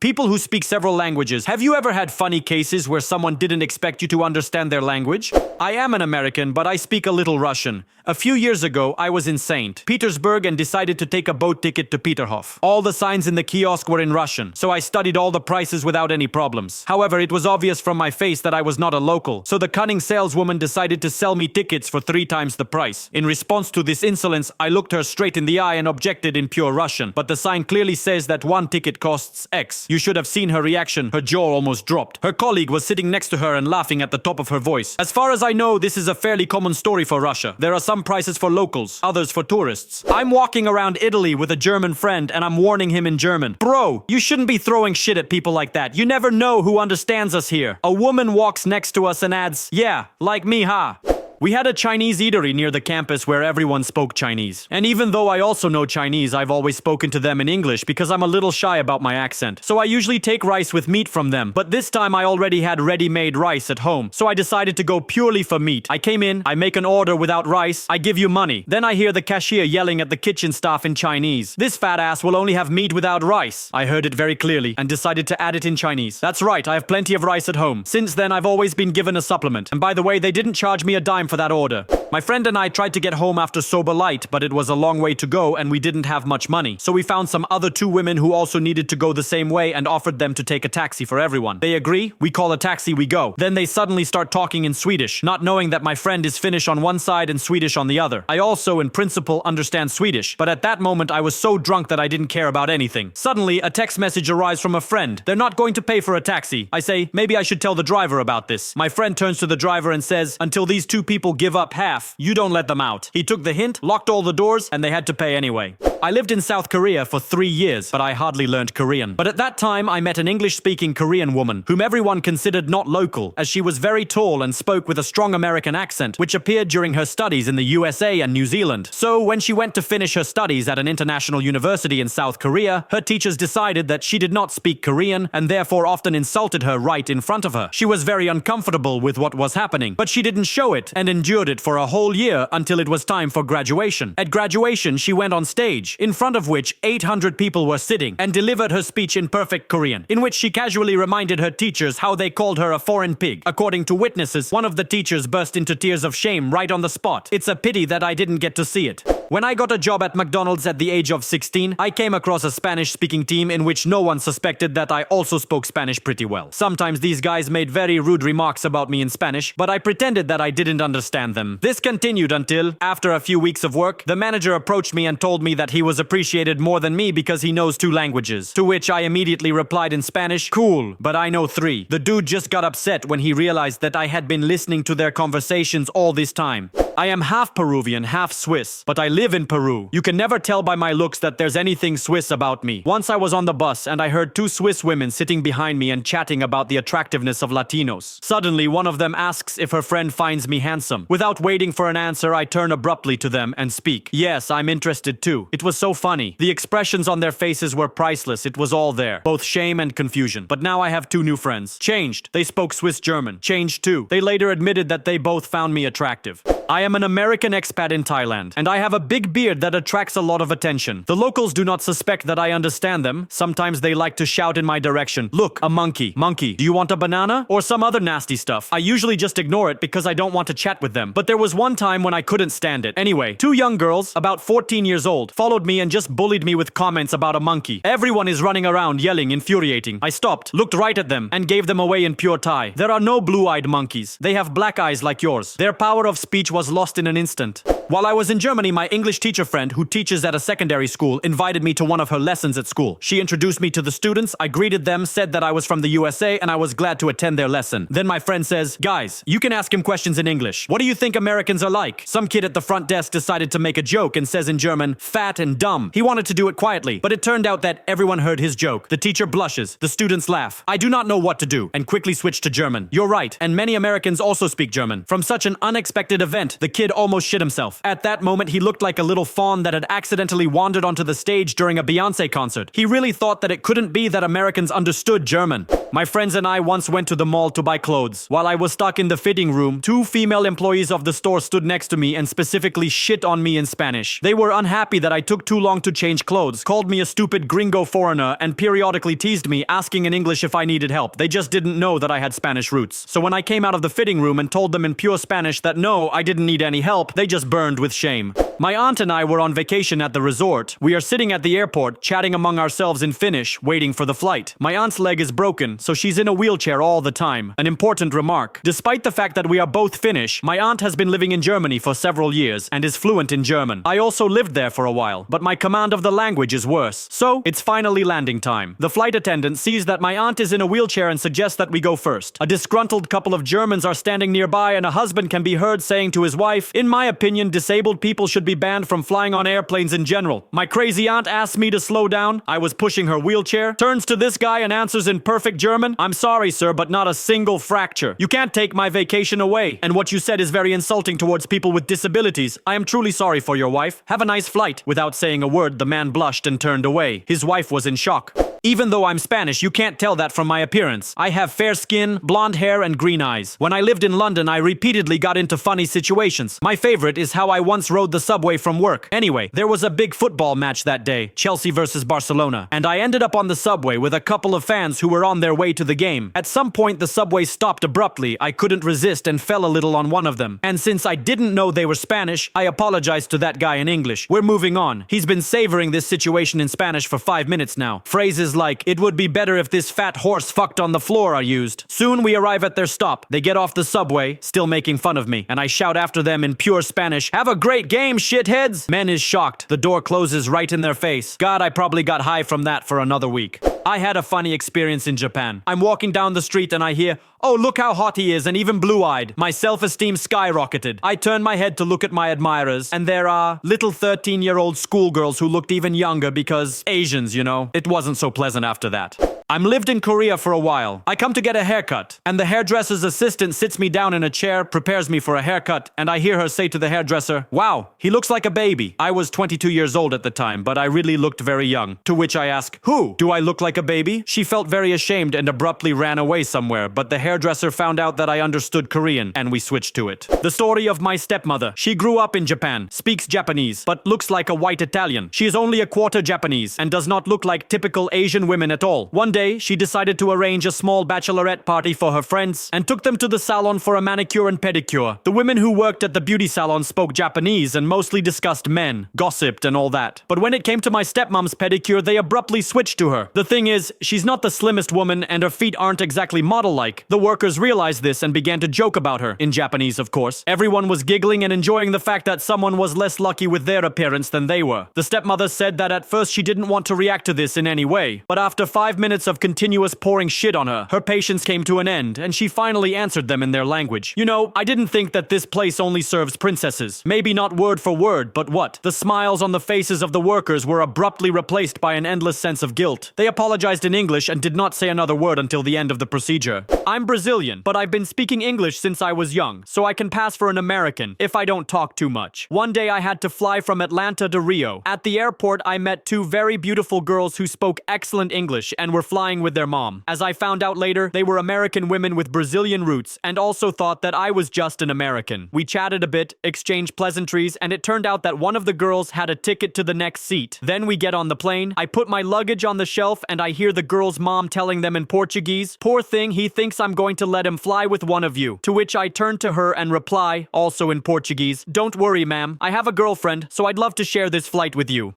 People who speak several languages. Have you ever had funny cases where someone didn't expect you to understand their language? I am an American, but I speak a little Russian. A few years ago, I was in St. Petersburg and decided to take a boat ticket to Peterhof. All the signs in the kiosk were in Russian, so I studied all the prices without any problems. However, it was obvious from my face that I was not a local, so the cunning saleswoman decided to sell me tickets for 3 times the price. In response to this insolence, I looked her straight in the eye and objected in pure Russian. But the sign clearly says that 1 ticket costs X. You should have seen her reaction. Her jaw almost dropped. Her colleague was sitting next to her and laughing at the top of her voice. As far as I know, this is a fairly common story for Russia. There are some prices for locals, others for tourists. I'm walking around Italy with a German friend and I'm warning him in German. Bro, you shouldn't be throwing shit at people like that. You never know who understands us here. A woman walks next to us and adds, yeah, like me, ha. We had a Chinese eatery near the campus where everyone spoke Chinese. And even though I also know Chinese, I've always spoken to them in English because I'm a little shy about my accent. So I usually take rice with meat from them. But this time I already had ready-made rice at home. So I decided to go purely for meat. I came in, I make an order without rice, I give you money. Then I hear the cashier yelling at the kitchen staff in Chinese. This fat ass will only have meat without rice. I heard it very clearly and decided to add it in Chinese. That's right, I have plenty of rice at home. Since then, I've always been given a supplement. And by the way, they didn't charge me a dime for that order. My friend and I tried to get home after sober light, but it was a long way to go and we didn't have much money. So we found some other 2 women who also needed to go the same way and offered them to take a taxi for everyone. They agree, we call a taxi, we go. Then they suddenly start talking in Swedish, not knowing that my friend is Finnish on one side and Swedish on the other. I also, in principle, understand Swedish, but at that moment I was so drunk that I didn't care about anything. Suddenly, a text message arrives from a friend. They're not going to pay for a taxi. I say, maybe I should tell the driver about this. My friend turns to the driver and says, until these 2 people give up half, you don't let them out. He took the hint, locked all the doors, and they had to pay anyway. I lived in South Korea for 3 years, but I hardly learned Korean. But at that time, I met an English-speaking Korean woman, whom everyone considered not local, as she was very tall and spoke with a strong American accent, which appeared during her studies in the USA and New Zealand. So, when she went to finish her studies at an international university in South Korea, her teachers decided that she did not speak Korean, and therefore often insulted her right in front of her. She was very uncomfortable with what was happening, but she didn't show it, and endured it for a whole year until it was time for graduation. At graduation, she went on stage, in front of which 800 people were sitting, and delivered her speech in perfect Korean, in which she casually reminded her teachers how they called her a foreign pig. According to witnesses, one of the teachers burst into tears of shame right on the spot. It's a pity that I didn't get to see it. When I got a job at McDonald's at the age of 16, I came across a Spanish-speaking team in which no one suspected that I also spoke Spanish pretty well. Sometimes these guys made very rude remarks about me in Spanish, but I pretended that I didn't understand them. This continued until, after a few weeks of work, the manager approached me and told me that he was appreciated more than me because he knows 2 languages. To which I immediately replied in Spanish, cool, but I know 3. The dude just got upset when he realized that I had been listening to their conversations all this time. I am half Peruvian, half Swiss, but I live in Peru. You can never tell by my looks that there's anything Swiss about me. Once I was on the bus and I heard 2 Swiss women sitting behind me and chatting about the attractiveness of Latinos. Suddenly, one of them asks if her friend finds me handsome. Without waiting for an answer, I turn abruptly to them and speak. Yes, I'm interested too. It was so funny. The expressions on their faces were priceless. It was all there. Both shame and confusion. But now I have 2 new friends. Changed. They spoke Swiss German. Changed too. They later admitted that they both found me attractive. I am an American expat in Thailand, and I have a big beard that attracts a lot of attention. The locals do not suspect that I understand them. Sometimes they like to shout in my direction, look, a monkey. Monkey, do you want a banana? Or some other nasty stuff. I usually just ignore it because I don't want to chat with them. But there was one time when I couldn't stand it. Anyway, 2 young girls, about 14 years old, followed me and just bullied me with comments about a monkey. Everyone is running around yelling, infuriating. I stopped, looked right at them, and gave them away in pure Thai. There are no blue-eyed monkeys. They have black eyes like yours. Their power of speech was lost in an instant. While I was in Germany, my English teacher friend, who teaches at a secondary school, invited me to one of her lessons at school. She introduced me to the students, I greeted them, said that I was from the USA, and I was glad to attend their lesson. Then my friend says, guys, you can ask him questions in English. What do you think Americans are like? Some kid at the front desk decided to make a joke and says in German, fat and dumb. He wanted to do it quietly, but it turned out that everyone heard his joke. The teacher blushes. The students laugh. I do not know what to do, and quickly switch to German. You're right, and many Americans also speak German. From such an unexpected event, the kid almost shit himself. laugh. At that moment, he looked like a little fawn that had accidentally wandered onto the stage during a Beyoncé concert. He really thought that it couldn't be that Americans understood German. My friends and I once went to the mall to buy clothes. While I was stuck in the fitting room, two female employees of the store stood next to me and specifically shit on me in Spanish. They were unhappy that I took too long to change clothes, called me a stupid gringo foreigner, and periodically teased me, asking in English if I needed help. They just didn't know that I had Spanish roots. So when I came out of the fitting room and told them in pure Spanish that no, I didn't need any help, they just burned with shame. My aunt and I were on vacation at the resort. We are sitting at the airport, chatting among ourselves in Finnish, waiting for the flight. My aunt's leg is broken, so she's in a wheelchair all the time. An important remark. Despite the fact that we are both Finnish, my aunt has been living in Germany for several years and is fluent in German. I also lived there for a while, but my command of the language is worse. So, it's finally landing time. The flight attendant sees that my aunt is in a wheelchair and suggests that we go first. A disgruntled couple of Germans are standing nearby and a husband can be heard saying to his wife, "In my opinion, disabled people should be banned from flying on airplanes in general." My crazy aunt asks me to slow down. I was pushing her wheelchair, turns to this guy and answers in perfect German, "I'm sorry, sir, but not a single fracture. You can't take my vacation away. And what you said is very insulting towards people with disabilities. I am truly sorry for your wife. Have a nice flight." Without saying a word, the man blushed and turned away. His wife was in shock. Even though I'm Spanish, you can't tell that from my appearance. I have fair skin, blonde hair, and green eyes. When I lived in London, I repeatedly got into funny situations. My favorite is how I once rode the subway from work. Anyway, there was a big football match that day, Chelsea versus Barcelona, and I ended up on the subway with a couple of fans who were on their way to the game. At some point, the subway stopped abruptly. I couldn't resist and fell a little on one of them. And since I didn't know they were Spanish, I apologized to that guy in English. We're moving on. He's been savoring this situation in Spanish for 5 minutes now. Phrases like, "It would be better if this fat horse fucked on the floor" are used. Soon we arrive at their stop. They get off the subway, still making fun of me, and I shout after them in pure Spanish, "Have a great game, shitheads!" Men is shocked. The door closes right in their face. God, I probably got high from that for another week. I had a funny experience in Japan. I'm walking down the street and I hear, "Oh, look how hot he is," and even blue-eyed. My self-esteem skyrocketed. I turn my head to look at my admirers, and there are little 13-year-old schoolgirls who looked even younger because Asians, you know. It wasn't so pleasant after that. I'm lived in Korea for a while. I come to get a haircut, and the hairdresser's assistant sits me down in a chair, prepares me for a haircut, and I hear her say to the hairdresser, "Wow, he looks like a baby." I was 22 years old at the time, but I really looked very young. To which I ask, "Who? Do I look like a baby?" She felt very ashamed and abruptly ran away somewhere, but the hairdresser found out that I understood Korean, and we switched to it. The story of my stepmother. She grew up in Japan, speaks Japanese, but looks like a white Italian. She is only a quarter Japanese, and does not look like typical Asian women at all. One day, she decided to arrange a small bachelorette party for her friends and took them to the salon for a manicure and pedicure. The women who worked at the beauty salon spoke Japanese and mostly discussed men, gossiped and all that. But when it came to my stepmom's pedicure, they abruptly switched to her. The thing is, she's not the slimmest woman and her feet aren't exactly model-like. The workers realized this and began to joke about her, in Japanese of course. Everyone was giggling and enjoying the fact that someone was less lucky with their appearance than they were. The stepmother said that at first she didn't want to react to this in any way, but after 5 minutes of continuous pouring shit on her patience came to an end, and she finally answered them in their language. "You know, I didn't think that this place only serves princesses. Maybe not word for word, but what?" The smiles on the faces of the workers were abruptly replaced by an endless sense of guilt. They apologized in English and did not say another word until the end of the procedure. I'm Brazilian, but I've been speaking English since I was young, so I can pass for an American if I don't talk too much. One day I had to fly from Atlanta to Rio. At the airport, I met two very beautiful girls who spoke excellent English and were flying with their mom. As I found out later, they were American women with Brazilian roots and also thought that I was just an American. We chatted a bit, exchanged pleasantries, and it turned out that one of the girls had a ticket to the next seat. Then we get on the plane, I put my luggage on the shelf, and I hear the girl's mom telling them in Portuguese, "Poor thing, he thinks I'm going to let him fly with one of you." To which I turn to her and reply, also in Portuguese, "Don't worry, ma'am. I have a girlfriend, so I'd love to share this flight with you."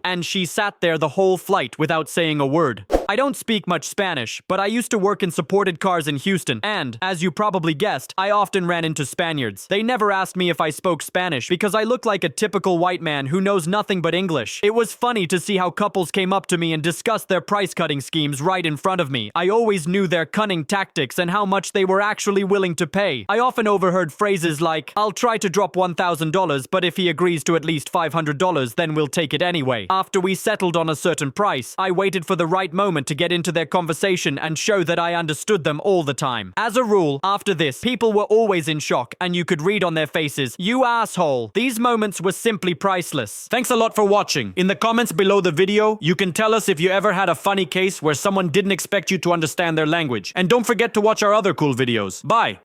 And she sat there the whole flight without saying a word. I don't speak much Spanish, but I used to work in supported cars in Houston, and, as you probably guessed, I often ran into Spaniards. They never asked me if I spoke Spanish because I looked like a typical white man who knows nothing but English. It was funny to see how couples came up to me and discussed their price-cutting schemes right in front of me. I always knew their cunning tactics and how much they were actually willing to pay. I often overheard phrases like, "I'll try to drop $1,000, but if he agrees to at least $500, then we'll take it anyway." After we settled on a certain price, I waited for the right moment moment to get into their conversation and show that I understood them all the time. As a rule, after this, people were always in shock, and you could read on their faces, "You asshole." These moments were simply priceless. Thanks a lot for watching. In the comments below the video, you can tell us if you ever had a funny case where someone didn't expect you to understand their language. And don't forget to watch our other cool videos. Bye!